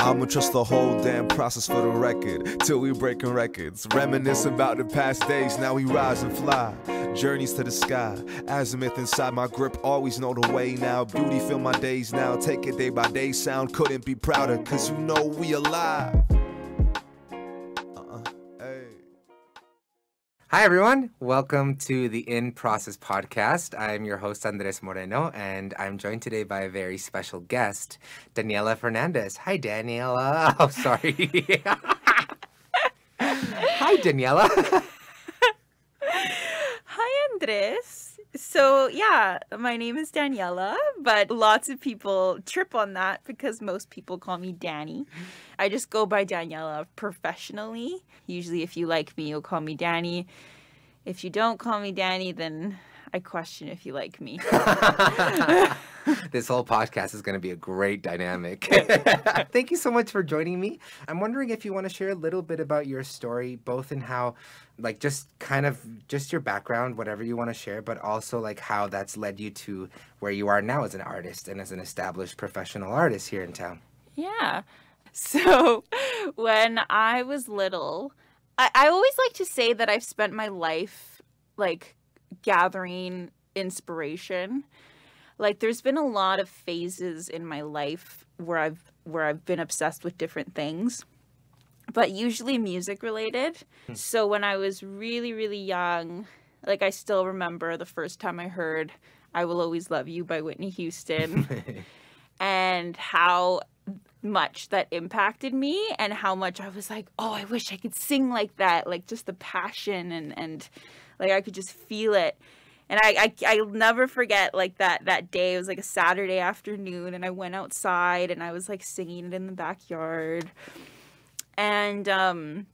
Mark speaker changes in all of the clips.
Speaker 1: I'ma trust the whole damn process for the record till we breaking records. Reminisce about the past days, now we rise and fly. Journeys to the sky, azimuth inside my grip, always know the way now. Beauty fill my days now, take it day by day. Sound couldn't be prouder, cause you know we alive. Hey.
Speaker 2: Hi everyone, welcome to the In Process podcast. I'm your host Andrés Moreno, and I'm joined today by a very special guest, Daniela Fernandez. Hi Daniela. Oh, sorry. Hi Daniela.
Speaker 3: Hi, Andrés. So, yeah, my name is Daniela, but lots of people trip on that because most people call me Danny. I just go by Daniela professionally. Usually, if you like me, you'll call me Danny. If you don't call me Danny, then I question if you like me.
Speaker 2: This whole podcast is going to be a great dynamic. Thank you so much for joining me. I'm wondering if you want to share a little bit about your story, both in how, like, just your background, whatever you want to share, but also like how that's led you to where you are now as an artist and as an established professional artist here in town.
Speaker 3: Yeah. So when I was little, I always like to say that I've spent my life like gathering inspiration. Like there's been a lot of phases in my life where I've been obsessed with different things, but usually music related. So when I was really, really young, like I still remember the first time I heard I Will Always Love You by Whitney Houston and how much that impacted me and how much I was like, oh, I wish I could sing like that. Like just the passion and like I could just feel it. And I'll never forget like that day. It was like a Saturday afternoon and I went outside and I was like singing it in the backyard. And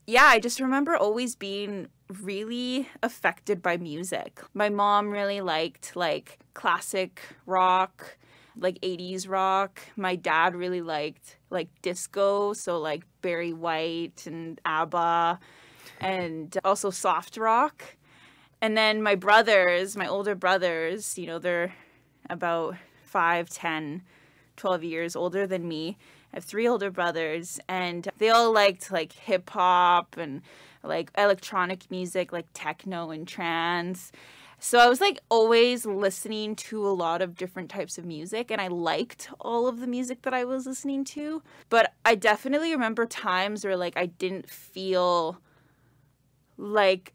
Speaker 3: yeah, I just remember always being really affected by music. My mom really liked like classic rock, like 80s rock. My dad really liked like disco, so like Barry White and ABBA, and also soft rock. And then my brothers, my older brothers, you know, they're about 5, 10, 12 years older than me. I have 3 older brothers, and they all liked like hip hop and like electronic music, like techno and trance. So I was like always listening to a lot of different types of music, and I liked all of the music that I was listening to. But I definitely remember times where like I didn't feel like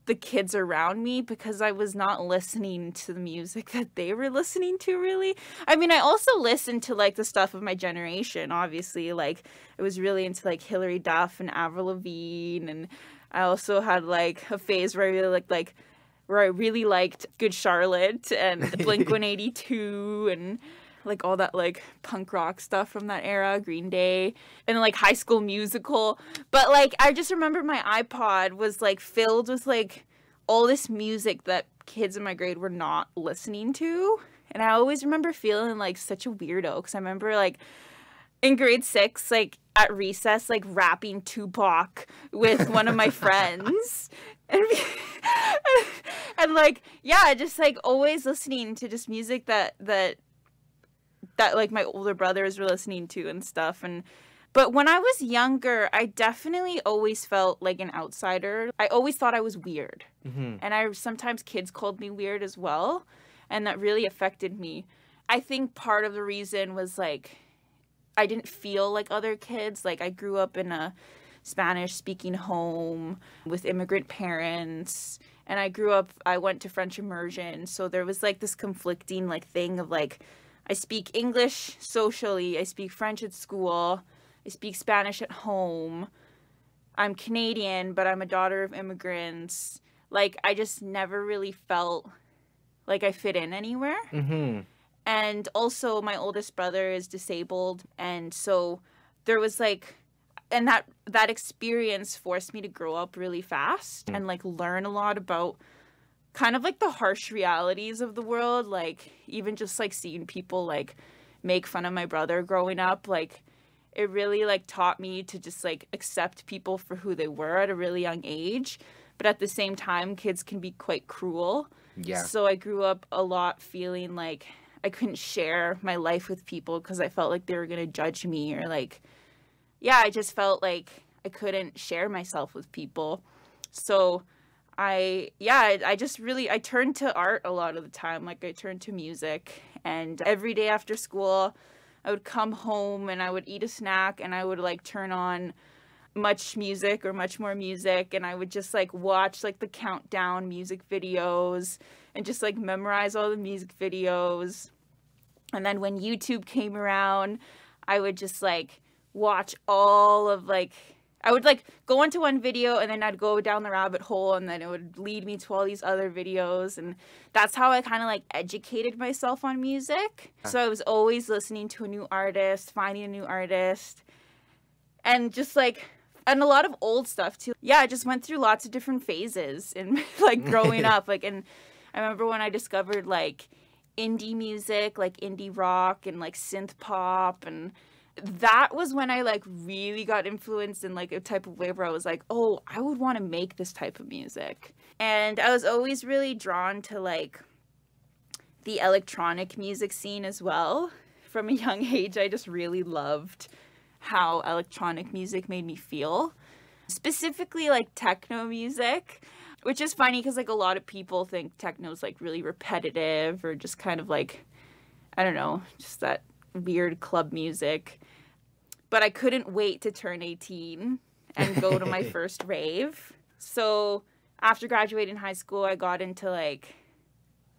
Speaker 3: the kids around me because I was not listening to the music that they were listening to, really. I mean, I also listened to like the stuff of my generation, obviously. Like I was really into like Hilary Duff and Avril Lavigne, and I also had like a phase where I really liked Good Charlotte and Blink-182 and like all that like punk rock stuff from that era, Green Day, and like High School Musical. But like I just remember my iPod was like filled with like all this music that kids in my grade were not listening to. And I always remember feeling like such a weirdo because I remember like in grade 6, like at recess, like rapping Tupac with one of my friends. And like, yeah, just like always listening to just music that like my older brothers were listening to and stuff. But when I was younger, I definitely always felt like an outsider. I always thought I was weird. Mm-hmm. And sometimes kids called me weird as well. And that really affected me. I think part of the reason was like I didn't feel like other kids. Like I grew up in a Spanish-speaking home with immigrant parents. And I went to French immersion. So there was like this conflicting like thing of like, I speak English socially, I speak French at school, I speak Spanish at home. I'm Canadian, but I'm a daughter of immigrants. Like, I just never really felt like I fit in anywhere. Mm-hmm. And also, my oldest brother is disabled. And so there was like, and that experience forced me to grow up really fast and like learn a lot about kind of like the harsh realities of the world. Like even just like seeing people like make fun of my brother growing up, like it really like taught me to just like accept people for who they were at a really young age. But at the same time, kids can be quite cruel. Yeah. So I grew up a lot feeling like I couldn't share my life with people because I felt like they were going to judge me or like yeah, I just felt like I couldn't share myself with people. So I turned to art a lot of the time. Like I turned to music, and every day after school I would come home and I would eat a snack and I would like turn on much music or much more music, and I would just like watch like the countdown music videos and just like memorize all the music videos. And then when YouTube came around, I would just like watch all of like, I would like go into one video and then I'd go down the rabbit hole and then it would lead me to all these other videos. And that's how I kind of like educated myself on music. So I was always listening to a new artist, finding a new artist, and just like, and a lot of old stuff too. Yeah, I just went through lots of different phases in like growing up. Like, and I remember when I discovered like indie music, like indie rock and like synth pop, and that was when I like really got influenced in like a type of way where I was like, oh, I would want to make this type of music. And I was always really drawn to like the electronic music scene as well. From a young age, I just really loved how electronic music made me feel, specifically like techno music, which is funny because like a lot of people think techno is like really repetitive or just kind of like, I don't know, just that weird club music. But I couldn't wait to turn 18 and go to my first rave. So after graduating high school, I got into like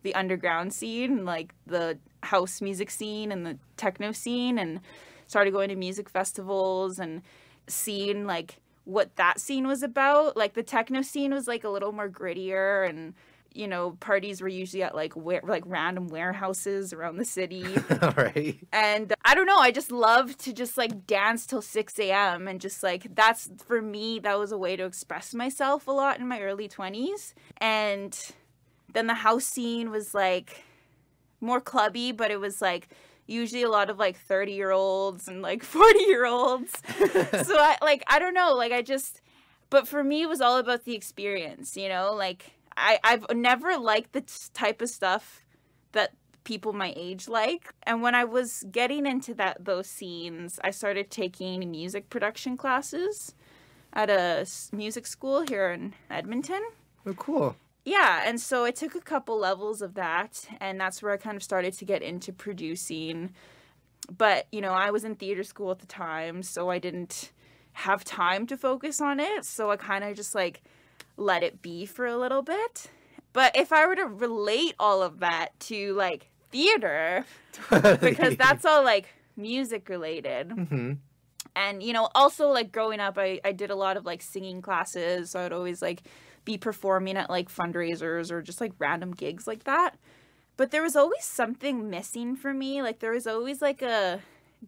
Speaker 3: the underground scene, like the house music scene and the techno scene, and started going to music festivals and seeing like what that scene was about. Like the techno scene was like a little more grittier, and you know, parties were usually at like random warehouses around the city.
Speaker 2: Right.
Speaker 3: And I don't know, I just love to just like dance till 6 a.m. and just like, that's for me, that was a way to express myself a lot in my early 20s. And then the house scene was like more clubby, but it was like usually a lot of like 30-year-olds and like 40-year-olds. So I don't know, like but for me, it was all about the experience, you know, like I've never liked the type of stuff that people my age like. And when I was getting into those scenes, I started taking music production classes at a music school here in Edmonton.
Speaker 2: Oh, cool.
Speaker 3: Yeah, and so I took a couple levels of that, and that's where I kind of started to get into producing. But, you know, I was in theater school at the time, so I didn't have time to focus on it. So I kind of just like let it be for a little bit. But if I were to relate all of that to like theater, because that's all like music related. Mm-hmm. And, you know, also like growing up, I did a lot of like singing classes. So I'd always like be performing at like fundraisers or just like random gigs like that. But there was always something missing for me. Like there was always like a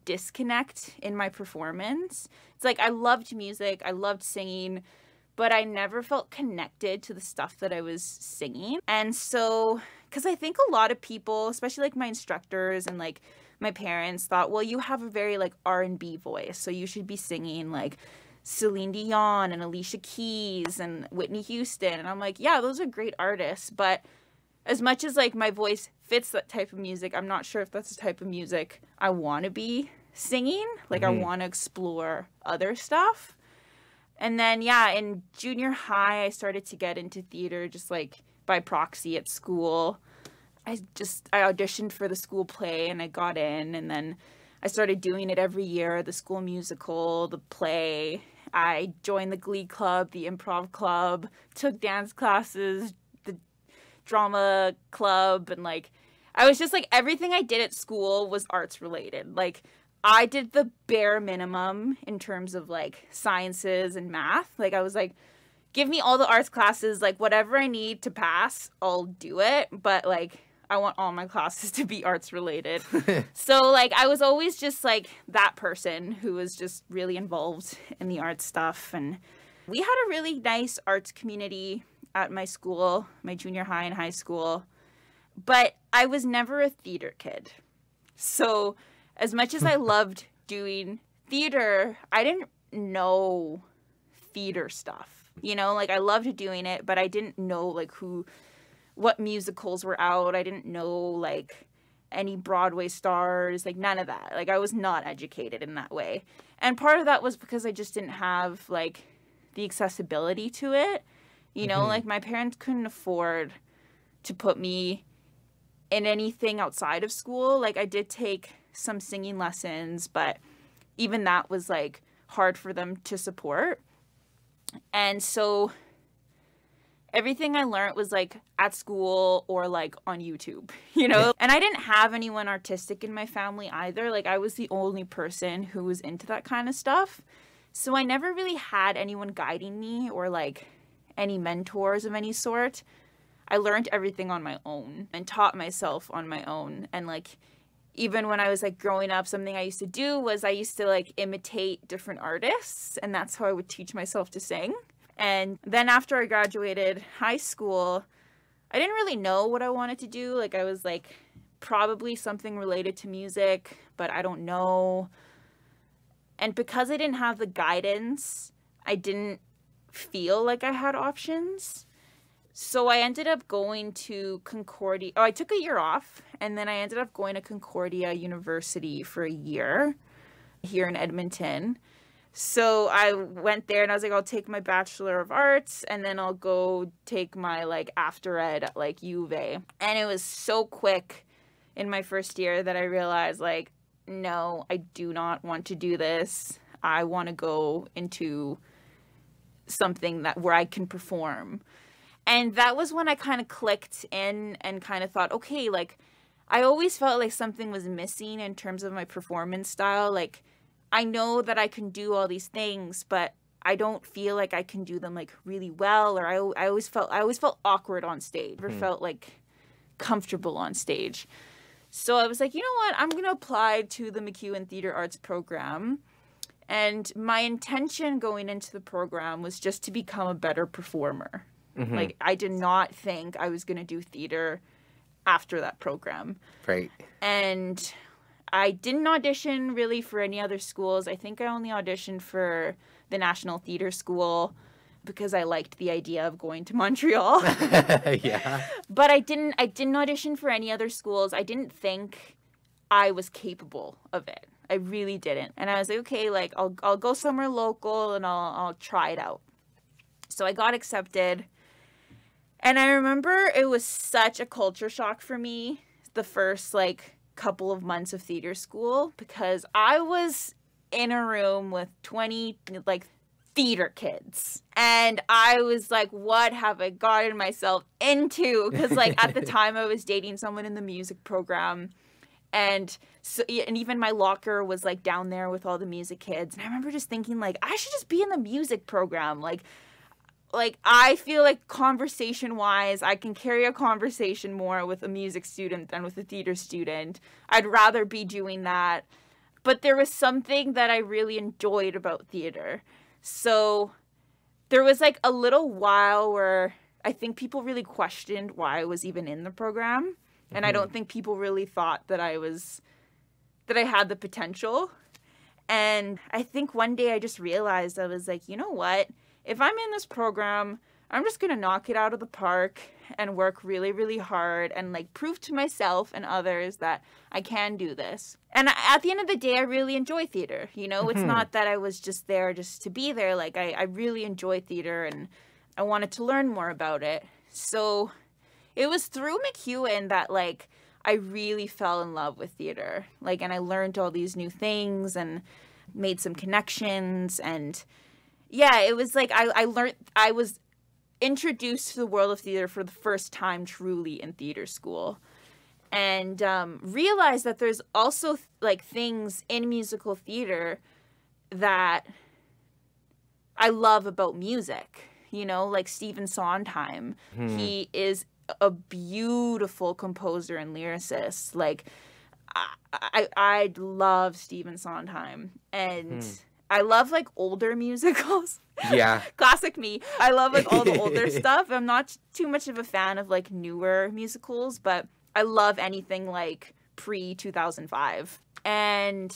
Speaker 3: disconnect in my performance. It's like I loved music, I loved singing, but I never felt connected to the stuff that I was singing. And so, because I think a lot of people, especially like my instructors and like my parents, thought, well, you have a very like R&B voice, so you should be singing like Celine Dion and Alicia Keys and Whitney Houston. And I'm like, yeah, those are great artists, but as much as like my voice fits that type of music, I'm not sure if that's the type of music I want to be singing. Like I want to explore other stuff. And then, yeah, in junior high, I started to get into theater just like by proxy at school. I auditioned for the school play and I got in, and then I started doing it every year, the school musical, the play. I joined the glee club, the improv club, took dance classes, the drama club, and like I was just like everything I did at school was arts related. Like I did the bare minimum in terms of like sciences and math. Like I was like, give me all the arts classes, like whatever I need to pass, I'll do it. But like I want all my classes to be arts related. So like I was always just like that person who was just really involved in the art stuff. And we had a really nice arts community at my school, my junior high and high school. But I was never a theater kid. So as much as I loved doing theater, I didn't know theater stuff. You know, like I loved doing it, but I didn't know like what musicals were out. I didn't know like any Broadway stars, like none of that. Like I was not educated in that way. And part of that was because I just didn't have like the accessibility to it. You know, like my parents couldn't afford to put me in anything outside of school. Like I did take some singing lessons, but even that was like hard for them to support. And so everything I learned was like at school or like on YouTube, you know? And I didn't have anyone artistic in my family either. Like I was the only person who was into that kind of stuff. So I never really had anyone guiding me or like any mentors of any sort. I learned everything on my own and taught myself on my own. And like even when I was like growing up, something I used to do was I used to like imitate different artists, and that's how I would teach myself to sing. And then after I graduated high school, I didn't really know what I wanted to do. Like I was like probably something related to music, but I don't know. And because I didn't have the guidance, I didn't feel like I had options. So I ended up going to Concordia. Oh, I took a year off, and then I ended up going to Concordia University for a year here in Edmonton. So I went there and I was like, I'll take my Bachelor of Arts and then I'll go take my like after ed at like U of A. And it was so quick in my first year that I realized like, no, I do not want to do this. I want to go into something that where I can perform. And that was when I kind of clicked in and kind of thought, okay, like I always felt like something was missing in terms of my performance style. Like I know that I can do all these things, but I don't feel like I can do them like really well, or I always felt awkward on stage, or felt like comfortable on stage. So I was like, you know what? I'm going to apply to the MacEwan Theatre Arts program. And my intention going into the program was just to become a better performer. Like I did not think I was going to do theater after that program.
Speaker 2: Right.
Speaker 3: And I didn't audition really for any other schools. I think I only auditioned for the National Theatre School because I liked the idea of going to Montreal.
Speaker 2: Yeah.
Speaker 3: But I didn't audition for any other schools. I didn't think I was capable of it. I really didn't. And I was like, okay, like I'll go somewhere local and I'll try it out. So I got accepted. And I remember it was such a culture shock for me the first like couple of months of theater school, because I was in a room with 20 like theater kids, and I was like, what have I gotten myself into? Because like at the time I was dating someone in the music program, and so, and even my locker was like down there with all the music kids, and I remember just thinking like I should just be in the music program. Like I feel like conversation-wise, I can carry a conversation more with a music student than with a theater student. I'd rather be doing that. But there was something that I really enjoyed about theater. So there was like a little while where I think people really questioned why I was even in the program. And I don't think people really thought that I had the potential. And I think one day I just realized, I was like, you know what? If I'm in this program, I'm just going to knock it out of the park and work really, really hard and like prove to myself and others that I can do this. And at the end of the day, I really enjoy theater. You know, it's not that I was just there just to be there. Like I really enjoy theater and I wanted to learn more about it. So it was through MacEwan that like I really fell in love with theater. Like, and I learned all these new things and made some connections. And yeah, it was like I was introduced to the world of theater for the first time truly in theater school, and realized that there's also like things in musical theater that I love about music. You know, like Stephen Sondheim. He is a beautiful composer and lyricist. Like I love Stephen Sondheim, and I love like older musicals.
Speaker 2: Yeah.
Speaker 3: Classic me. I love like all the older stuff. I'm not too much of a fan of like newer musicals, but I love anything like pre-2005. And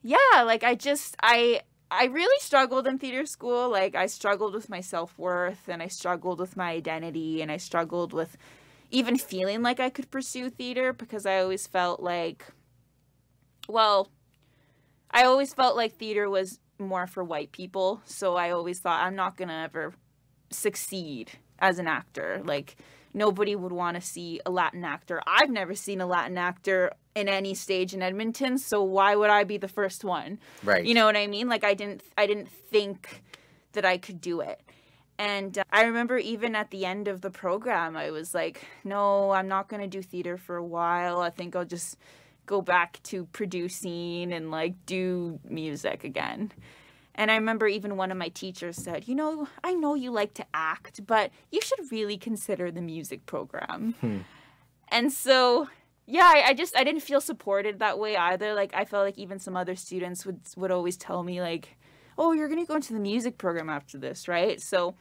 Speaker 3: yeah, like I really struggled in theater school. Like I struggled with my self-worth, and I struggled with my identity, and I struggled with even feeling like I could pursue theater, because I always felt like, well, I always felt like theater was more for white people. So I always thought I'm not going to ever succeed as an actor. Like, nobody would want to see a Latin actor. I've never seen a Latin actor in any stage in Edmonton, so why would I be the first one?
Speaker 2: Right.
Speaker 3: You know what I mean? Like, I didn't think that I could do it. And I remember even at the end of the program, I was like, no, I'm not going to do theater for a while. I think I'll just go back to producing and like do music again. And I remember even one of my teachers said, you know, I know you like to act, but you should really consider the music program. And so, yeah, I didn't feel supported that way either. Like, I felt like even some other students would always tell me like, oh, you're going to go into the music program after this, right? So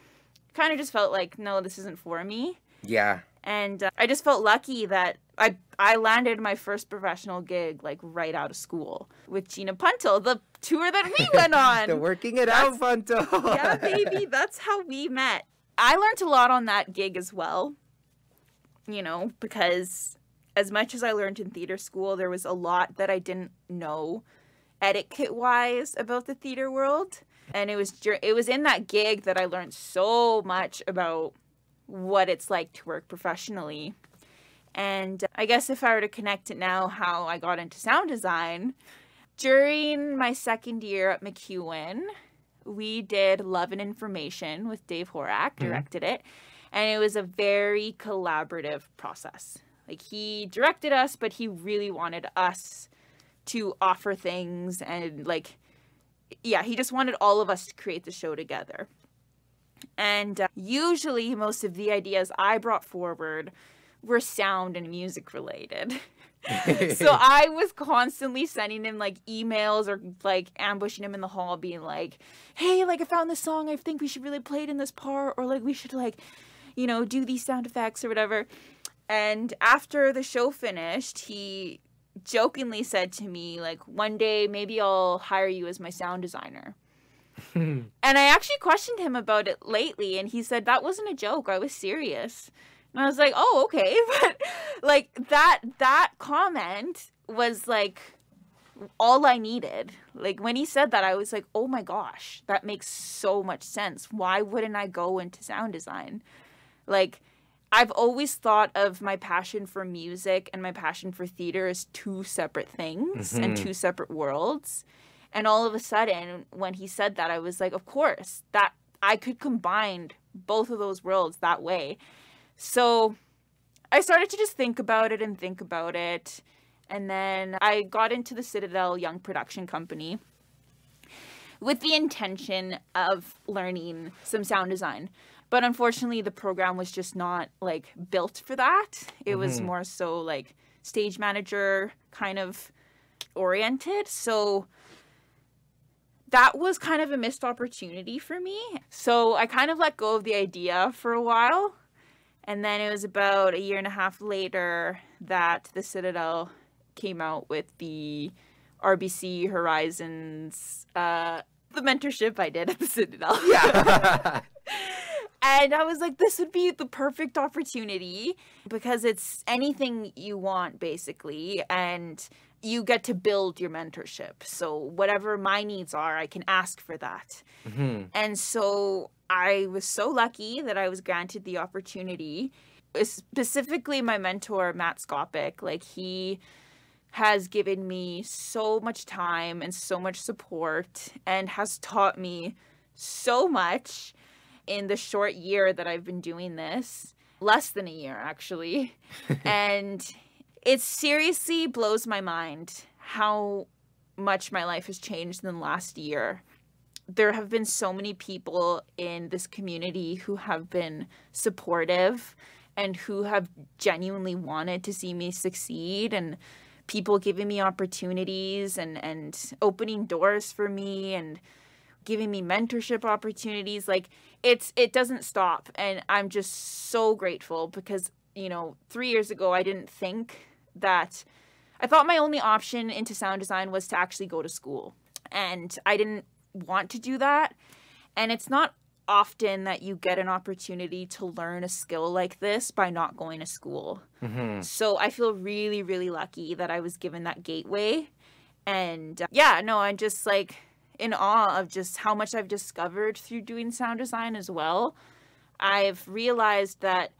Speaker 3: kind of just felt like, no, this isn't for me.
Speaker 2: Yeah.
Speaker 3: And I just felt lucky that I landed my first professional gig like right out of school with Gina Punto, the tour that we went on.
Speaker 2: The Working It Out Punto.
Speaker 3: Yeah, baby, that's how we met. I learned a lot on that gig as well, you know, because as much as I learned in theater school, there was a lot that I didn't know etiquette-wise about the theater world. And it was in that gig that I learned so much about what it's like to work professionally. And I guess if I were to connect it now, how I got into sound design, during my second year at MacEwan, we did Love and Information with Dave Horak, directed it. And it was a very collaborative process. Like, he directed us, but he really wanted us to offer things. And like, yeah, he just wanted all of us to create the show together. And usually most of the ideas I brought forward were sound and music related. So I was constantly sending him like emails or like ambushing him in the hall being like, hey, like I found this song, I think we should really play it in this part, or like we should like, you know, do these sound effects or whatever. And after the show finished, he jokingly said to me like, one day maybe I'll hire you as my sound designer. And I actually questioned him about it lately, and he said that wasn't a joke, I was serious. And I was like, oh, okay. But like that comment was like all I needed. Like, when he said that, I was like, oh my gosh, that makes so much sense. Why wouldn't I go into sound design? Like, I've always thought of my passion for music and my passion for theater as two separate things and two separate worlds. And all of a sudden, when he said that, I was like, of course, that I could combine both of those worlds that way. So I started to just think about it. And then I got into the Citadel Young Production Company with the intention of learning some sound design. But unfortunately, the program was just not like built for that. It was more so like stage manager kind of oriented. So that was kind of a missed opportunity for me. So I kind of let go of the idea for a while. And then it was about 1.5 years later that the Citadel came out with the RBC Horizons, the mentorship I did at the Citadel. Yeah. And I was like, this would be the perfect opportunity because it's anything you want, basically. And you get to build your mentorship. So whatever my needs are, I can ask for that. And so I was so lucky that I was granted the opportunity. Specifically, my mentor, Matt Skopik, like, he has given me so much time and so much support and has taught me so much in the short year that I've been doing this. Less than a year, actually. And it seriously blows my mind how much my life has changed in the last year. There have been so many people in this community who have been supportive and who have genuinely wanted to see me succeed, and people giving me opportunities and opening doors for me and giving me mentorship opportunities. Like, it doesn't stop. And I'm just so grateful because, you know, 3 years ago, I didn't think that, I thought my only option into sound design was to actually go to school. And I didn't want to do that. And it's not often that you get an opportunity to learn a skill like this by not going to school. So I feel really, really lucky that I was given that gateway. And I'm just like in awe of just how much I've discovered through doing sound design as well. I've realized that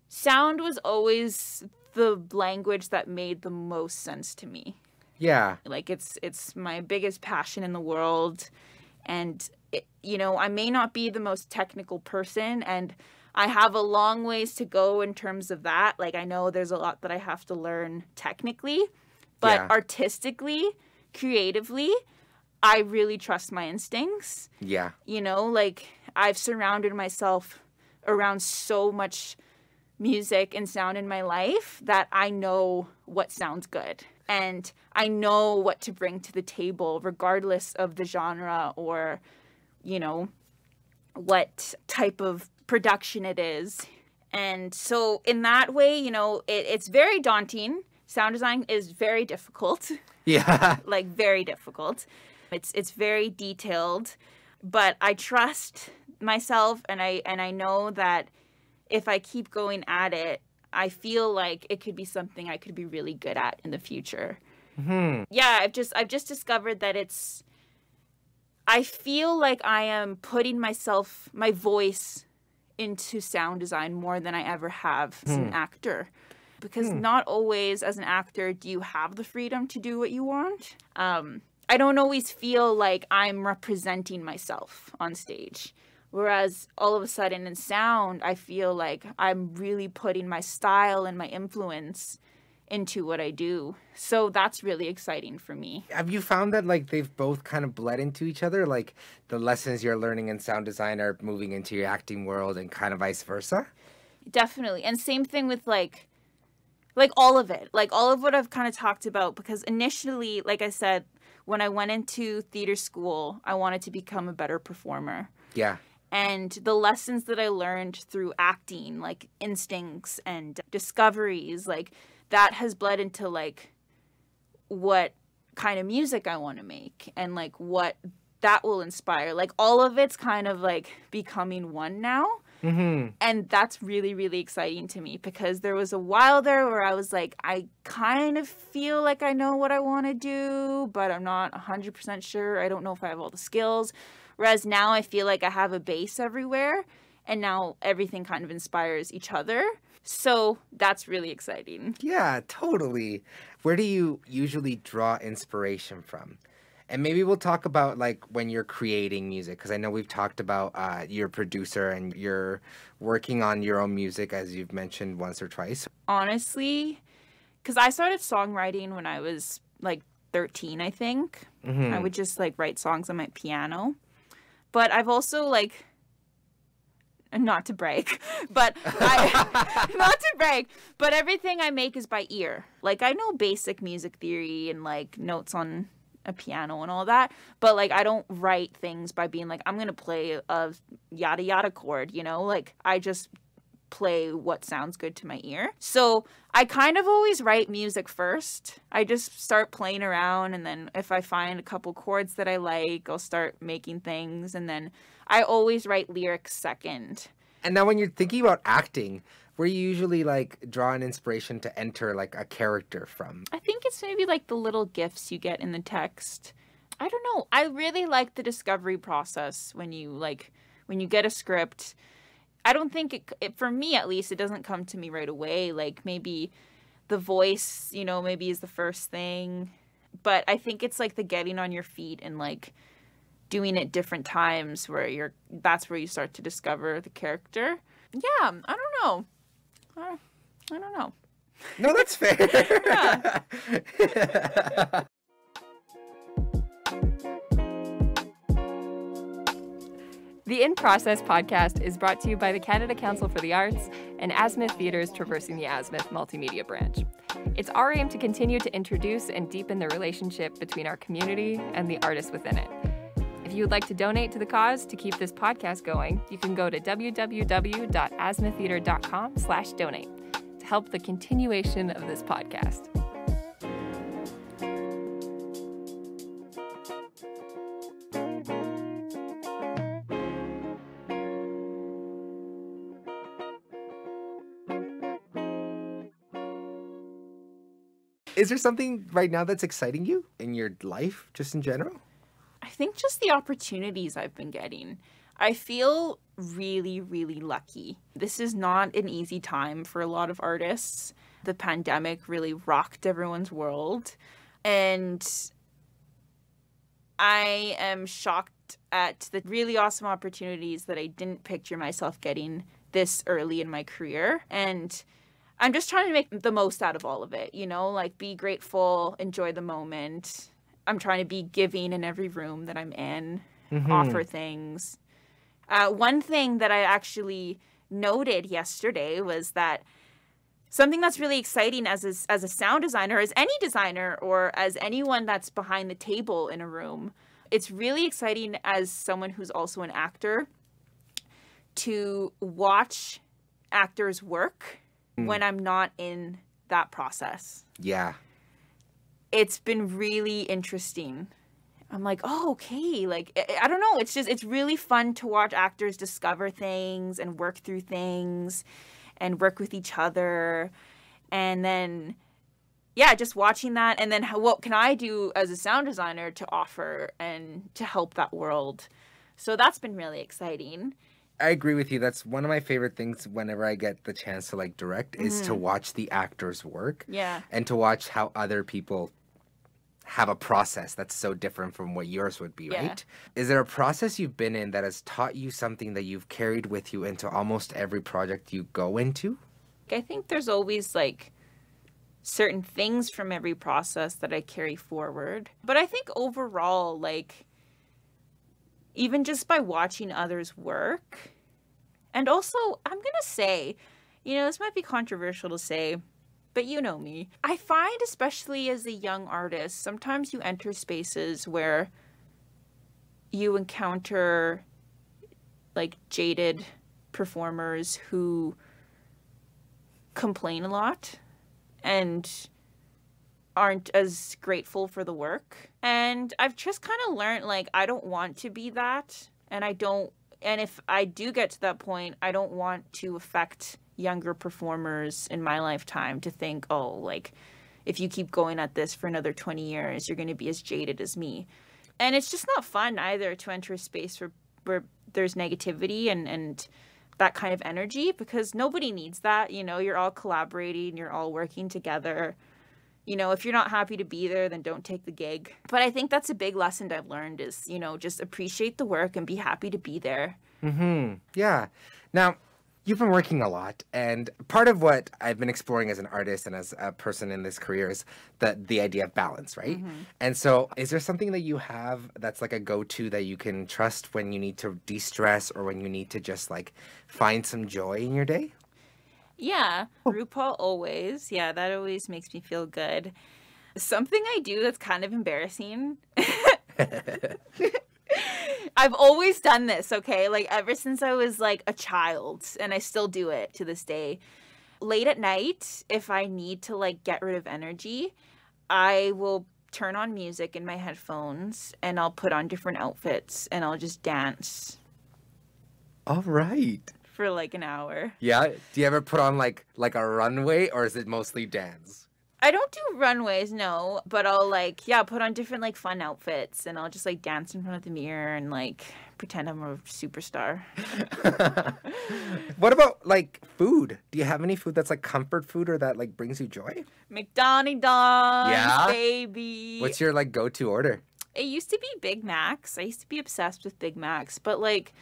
Speaker 3: sound was always the language that made the most sense to me.
Speaker 2: Yeah.
Speaker 3: Like it's my biggest passion in the world. And, I may not be the most technical person, and I have a long ways to go in terms of that. Like, I know there's a lot that I have to learn technically, but artistically, creatively, I really trust my instincts.
Speaker 2: Yeah.
Speaker 3: Like, I've surrounded myself around so much music and sound in my life that I know what sounds good. And I know what to bring to the table, regardless of the genre or, what type of production it is. And so in that way, it's very daunting. Sound design is very difficult.
Speaker 2: Yeah.
Speaker 3: Like, very difficult. It's very detailed. But I trust myself, and I know that if I keep going at it, I feel like it could be something I could be really good at in the future. Yeah, I've just discovered that I feel like I am putting my voice into sound design more than I ever have as an actor. Because not always as an actor do you have the freedom to do what you want. I don't always feel like I'm representing myself on stage. Whereas all of a sudden in sound, I feel like I'm really putting my style and my influence into what I do. So that's really exciting for me.
Speaker 2: Have you found that like they've both kind of bled into each other? Like the lessons you're learning in sound design are moving into your acting world and kind of vice versa?
Speaker 3: Definitely. And same thing with like all of it. Like all of what I've kind of talked about, because initially, like I said, when I went into theater school, I wanted to become a better performer.
Speaker 2: Yeah.
Speaker 3: And the lessons that I learned through acting, like instincts and discoveries, like that has bled into like what kind of music I want to make and like what that will inspire. Like all of it's kind of like becoming one now. And that's really, really exciting to me, because there was a while there where I was like, I kind of feel like I know what I want to do, but I'm not 100% sure. I don't know if I have all the skills. Whereas now I feel like I have a base everywhere, and now everything kind of inspires each other. So that's really exciting.
Speaker 2: Yeah, totally. Where do you usually draw inspiration from? And maybe we'll talk about like when you're creating music, because I know we've talked about you're a producer and you're working on your own music, as you've mentioned once or twice.
Speaker 3: Honestly, because I started songwriting when I was like 13, I think. I would just like write songs on my piano. But I've also like, not to brag, but not to brag, but everything I make is by ear. Like I know basic music theory and like notes on a piano and all that, but like I don't write things by being like, I'm gonna play a yada yada chord, like I just play what sounds good to my ear. So I kind of always write music first. I just start playing around, and then if I find a couple chords that I like, I'll start making things, and then I always write lyrics second.
Speaker 2: And now when you're thinking about acting, where you usually like draw an inspiration to enter like a character from?
Speaker 3: I think it's maybe like the little gifts you get in the text. I don't know. I really like the discovery process when you get a script. I don't think it for me at least, it doesn't come to me right away. Like maybe the voice, maybe is the first thing. But I think it's like the getting on your feet and like doing it different times where that's where you start to discover the character. Yeah, I don't know. I don't know.
Speaker 2: No, that's fair.
Speaker 3: Yeah.
Speaker 4: The In Process podcast is brought to you by the Canada Council for the Arts and Azimuth Theatre's Traversing the Azimuth multimedia branch. It's our aim to continue to introduce and deepen the relationship between our community and the artists within it. If you would like to donate to the cause to keep this podcast going, you can go to www.azimuththeatre.com/donate to help the continuation of this podcast.
Speaker 2: Is there something right now that's exciting you in your life, just in general?
Speaker 3: I think just the opportunities I've been getting. I feel really, really lucky. This is not an easy time for a lot of artists. The pandemic really rocked everyone's world. And I am shocked at the really awesome opportunities that I didn't picture myself getting this early in my career. And I'm just trying to make the most out of all of it, you know, like be grateful, enjoy the moment. I'm trying to be giving in every room that I'm in, offer things. One thing that I actually noted yesterday was that something that's really exciting as a sound designer, as any designer, or as anyone that's behind the table in a room, it's really exciting as someone who's also an actor to watch actors work when I'm not in that process.
Speaker 2: Yeah.
Speaker 3: It's been really interesting. I'm like, oh, okay. Like, I don't know. It's really fun to watch actors discover things and work through things and work with each other. And then, yeah, just watching that. And then what can I do as a sound designer to offer and to help that world? So that's been really exciting.
Speaker 2: I agree with you. That's one of my favorite things whenever I get the chance to like direct is to watch the actors work.
Speaker 3: Yeah.
Speaker 2: And to watch how other people have a process that's so different from what yours would be, right? Is there a process you've been in that has taught you something that you've carried with you into almost every project you go into?
Speaker 3: I think there's always like certain things from every process that I carry forward. But I think overall, like, even just by watching others work, and also, I'm going to say, you know, this might be controversial to say, but you know me. I find, especially as a young artist, sometimes you enter spaces where you encounter like jaded performers who complain a lot and aren't as grateful for the work. And I've just kind of learned, like, I don't want to be that. And if I do get to that point, I don't want to affect younger performers in my lifetime to think, oh, like, if you keep going at this for another 20 years, you're going to be as jaded as me. And it's just not fun either to enter a space where there's negativity and that kind of energy, because nobody needs that. You know, you're all collaborating, you're all working together. You know, if you're not happy to be there, then don't take the gig. But I think that's a big lesson I've learned is, you know, just appreciate the work and be happy to be there.
Speaker 2: Yeah. Now, you've been working a lot, and part of what I've been exploring as an artist and as a person in this career is the idea of balance, right? And so is there something that you have that's like a go-to that you can trust when you need to de-stress or when you need to just like find some joy in your day?
Speaker 3: Yeah, RuPaul always. Yeah, that always makes me feel good. Something I do that's kind of embarrassing. I've always done this, okay? Like, ever since I was, like, a child, and I still do it to this day. Late at night, if I need to, like, get rid of energy, I will turn on music in my headphones, and I'll put on different outfits, and I'll just dance.
Speaker 2: All right.
Speaker 3: For, like, an hour.
Speaker 2: Yeah? Do you ever put on, like a runway, or is it mostly dance?
Speaker 3: I don't do runways, no, but I'll, like, yeah, put on different, like, fun outfits, and I'll just, like, dance in front of the mirror and, like, pretend I'm a superstar.
Speaker 2: What about, like, food? Do you have any food that's, like, comfort food or that, like, brings you joy?
Speaker 3: McDonald's,
Speaker 2: Yeah?
Speaker 3: baby.
Speaker 2: What's your, like, go-to order?
Speaker 3: It used to be Big Macs. I used to be obsessed with Big Macs, but, like,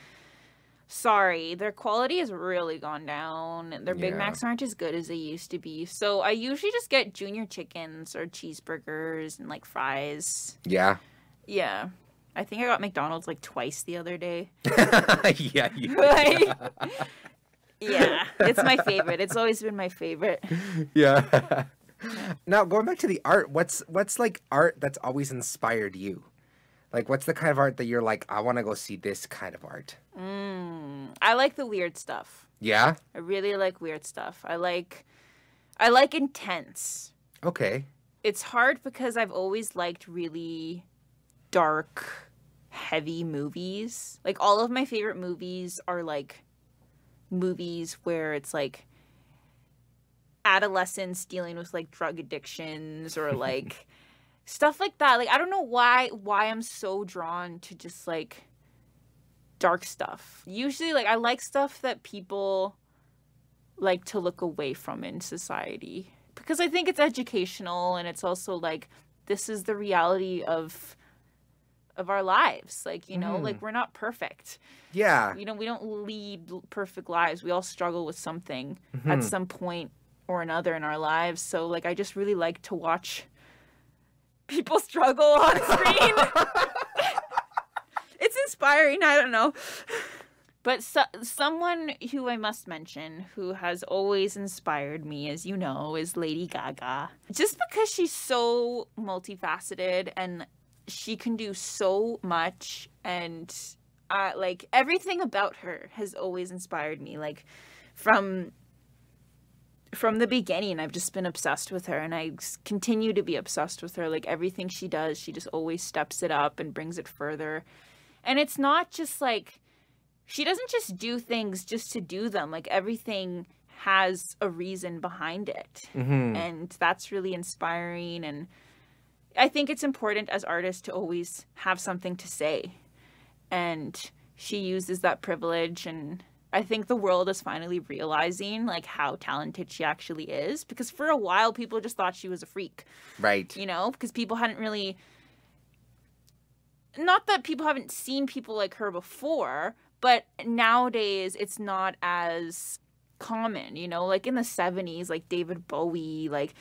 Speaker 3: sorry, their quality has really gone down. Their Big Macs aren't as good as they used to be. So I usually just get junior chickens or cheeseburgers and, like, fries.
Speaker 2: Yeah.
Speaker 3: Yeah. I think I got McDonald's, like, twice the other day.
Speaker 2: Yeah.
Speaker 3: Like, yeah, it's my favorite. It's always been my favorite.
Speaker 2: Yeah. Now, going back to the art, what's like art that's always inspired you? Like, what's the kind of art that you're like, I want to go see this kind of art?
Speaker 3: I like the weird stuff.
Speaker 2: Yeah?
Speaker 3: I really like weird stuff. I like intense.
Speaker 2: Okay.
Speaker 3: It's hard because I've always liked really dark, heavy movies. Like, all of my favorite movies are, like, movies where it's, like, adolescents dealing with like drug addictions or like stuff like that. Like I don't know why I'm so drawn to just like dark stuff. Usually like I like stuff that people like to look away from in society because I think it's educational and it's also like this is the reality of our lives. Like, you know, like we're not perfect.
Speaker 2: Yeah.
Speaker 3: You know, we don't lead perfect lives. We all struggle with something at some point or another in our lives. So like I just really like to watch people struggle on screen. It's inspiring. I don't know. But someone who I must mention who has always inspired me, as you know, is Lady Gaga. Just because she's so multifaceted and she can do so much, and like everything about her has always inspired me. Like from the beginning, I've just been obsessed with her, and I continue to be obsessed with her. Like everything she does, she just always steps it up and brings it further. And it's not just like, she doesn't just do things just to do them. Like everything has a reason behind it. And that's really inspiring. And I think it's important as artists to always have something to say. And she uses that privilege. And I think the world is finally realizing like how talented she actually is. Because for a while, people just thought she was a freak.
Speaker 2: Right.
Speaker 3: You know, because people hadn't really, not that people haven't seen people like her before, but nowadays it's not as common, you know, like in the 70s, like David Bowie, like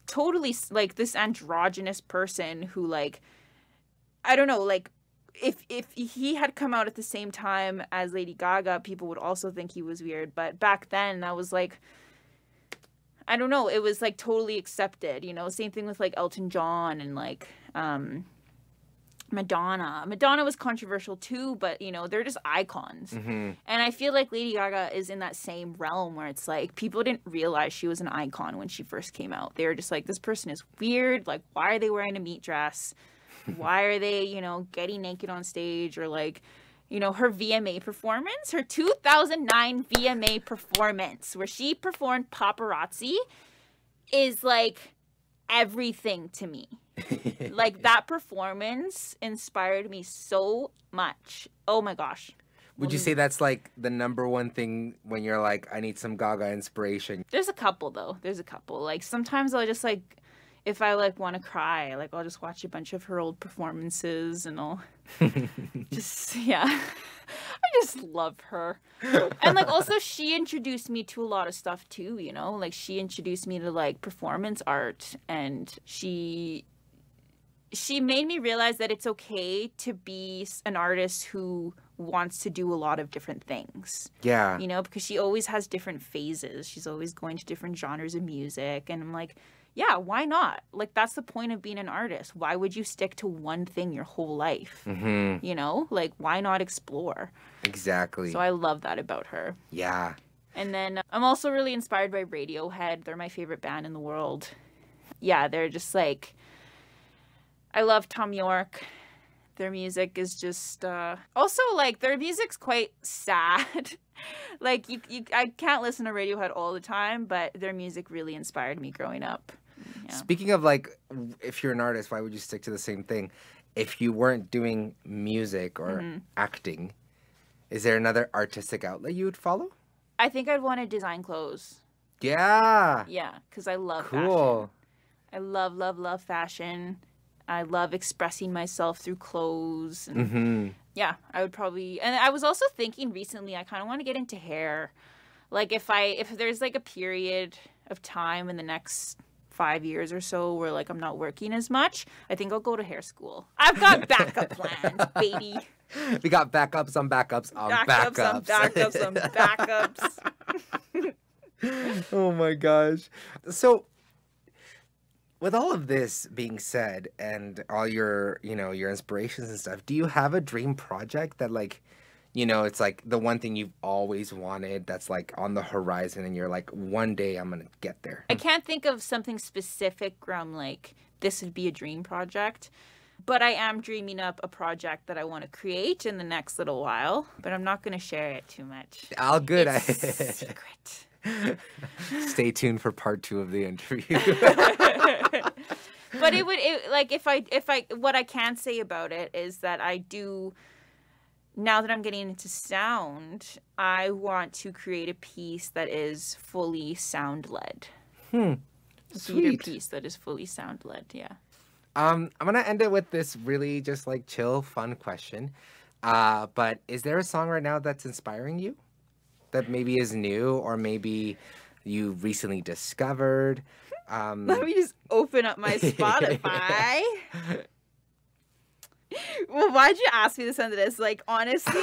Speaker 3: totally like this androgynous person who like, I don't know, like if he had come out at the same time as Lady Gaga, people would also think he was weird. But back then that was like, I don't know, it was like totally accepted, you know, same thing with like Elton John and like, Madonna was controversial too, but you know, they're just icons. And I feel like Lady Gaga is in that same realm where it's like people didn't realize she was an icon when she first came out. They were just like, this person is weird, like why are they wearing a meat dress, why are they, you know, getting naked on stage, or like, you know, her VMA performance, her 2009 VMA performance where she performed Paparazzi is like everything to me. Like that performance inspired me so much. Oh my gosh.
Speaker 2: Would you say that's like the number one thing when you're like, I need some Gaga inspiration?
Speaker 3: There's a couple though. There's a couple. Like sometimes I'll just like, if I like want to cry, like I'll just watch a bunch of her old performances and I'll just, yeah. I just love her. And like also she introduced me to a lot of stuff too, you know, like she introduced me to like performance art, and she made me realize that it's okay to be an artist who wants to do a lot of different things.
Speaker 2: Yeah.
Speaker 3: You know, because she always has different phases. She's always going to different genres of music. And I'm like, yeah, why not? Like, that's the point of being an artist. Why would you stick to one thing your whole life? You know, like, why not explore?
Speaker 2: Exactly.
Speaker 3: So I love that about her.
Speaker 2: Yeah.
Speaker 3: And then I'm also really inspired by Radiohead. They're my favorite band in the world. Yeah, they're just like, I love Tom York. Their music is just also like their music's quite sad. Like I can't listen to Radiohead all the time, but their music really inspired me growing up. Yeah.
Speaker 2: Speaking of like, if you're an artist, why would you stick to the same thing? If you weren't doing music or acting, is there another artistic outlet you would follow?
Speaker 3: I think I'd want to design clothes.
Speaker 2: Yeah.
Speaker 3: Yeah, because I love
Speaker 2: Cool.
Speaker 3: fashion. I love fashion. I love expressing myself through clothes. And yeah, I would probably, and I was also thinking recently, I kind of want to get into hair. Like if there's like a period of time in the next 5 years or so where like I'm not working as much, I think I'll go to hair school. I've got backup plans, baby.
Speaker 2: We got backups on backups on backups.
Speaker 3: Backups on backups.
Speaker 2: Oh my gosh. So with all of this being said and all your, you know, your inspirations and stuff, do you have a dream project that like, you know, it's like the one thing you've always wanted that's like on the horizon and you're like, one day I'm going to get there?
Speaker 3: I can't think of something specific where I'm like, this would be a dream project, but I am dreaming up a project that I want to create in the next little while, but I'm not going to share it too much.
Speaker 2: All good.
Speaker 3: It's secret.
Speaker 2: Stay tuned for part 2 of the interview.
Speaker 3: But what I can say about it is that I do, now that I'm getting into sound, I want to create a piece that is fully sound-led. A theater piece that is fully sound-led, yeah.
Speaker 2: I'm going to end it with this really just like chill, fun question. But is there a song right now that's inspiring you? That maybe is new or maybe you recently discovered?
Speaker 3: Let me just open up my Spotify. Well, why'd you ask me to send this? Like, honestly,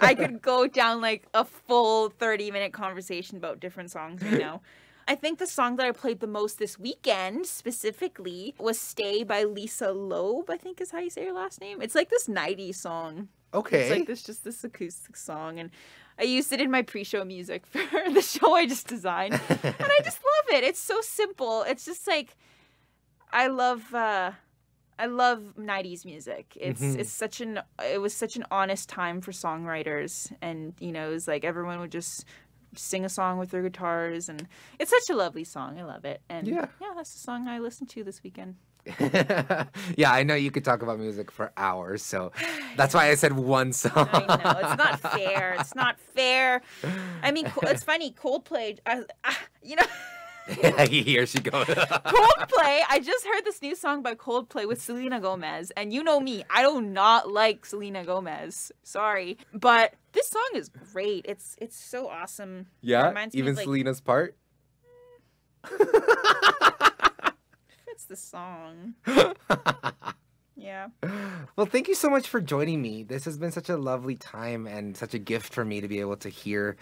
Speaker 3: I could go down like a full 30-minute conversation about different songs right now. I think the song that I played the most this weekend, specifically, was Stay by Lisa Loeb, I think is how you say her last name. It's like this 90s song.
Speaker 2: Okay.
Speaker 3: It's like this acoustic song, and I used it in my pre-show music for the show I just designed. And I just love it. It's so simple. It's just like, I love 90s music. It was such an honest time for songwriters, and it was like everyone would just sing a song with their guitars, and it's such a lovely song. I love it. And yeah, that's the song I listened to this weekend.
Speaker 2: Yeah, I know you could talk about music for hours, so that's why I said one song.
Speaker 3: I know, it's not fair. It's not fair. I mean, it's funny, Coldplay,
Speaker 2: Here she goes.
Speaker 3: Coldplay, I just heard this new song by Coldplay with Selena Gomez, and you know me, I do not like Selena Gomez. Sorry, but this song is great. It's so awesome.
Speaker 2: Yeah,
Speaker 3: Reminds
Speaker 2: even
Speaker 3: me of,
Speaker 2: Selena's part?
Speaker 3: It's the song. Yeah.
Speaker 2: Well, thank you so much for joining me. This has been such a lovely time and such a gift for me to be able to hear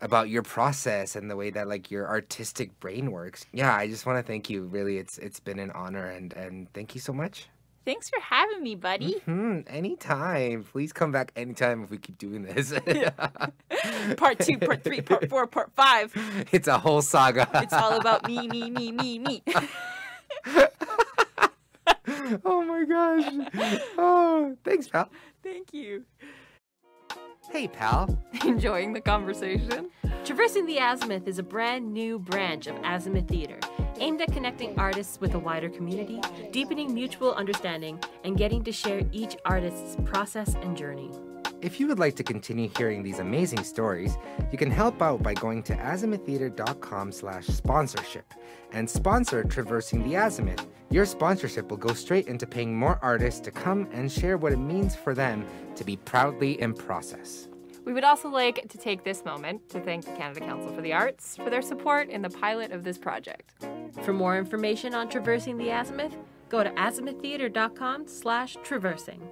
Speaker 2: about your process and the way that like your artistic brain works. Yeah, I just want to thank you. Really, it's been an honor, and thank you so much.
Speaker 3: Thanks for having me, buddy.
Speaker 2: Anytime. Please come back anytime if we keep doing this.
Speaker 3: Part 2, Part 3, Part 4, Part 5.
Speaker 2: It's a whole saga.
Speaker 3: It's all about me.
Speaker 2: Oh my gosh. Oh, thanks, pal.
Speaker 3: Thank you.
Speaker 2: Hey, pal.
Speaker 4: Enjoying the conversation?
Speaker 5: Traversing the Azimuth is a brand new branch of Azimuth Theatre, aimed at connecting artists with a wider community, deepening mutual understanding, and getting to share each artist's process and journey.
Speaker 2: If you would like to continue hearing these amazing stories, you can help out by going to azimuththeatre.com/sponsorship and sponsor Traversing the Azimuth. Your sponsorship will go straight into paying more artists to come and share what it means for them to be proudly in process.
Speaker 4: We would also like to take this moment to thank the Canada Council for the Arts for their support in the pilot of this project.
Speaker 5: For more information on Traversing the Azimuth, go to azimuththeatre.com/traversing.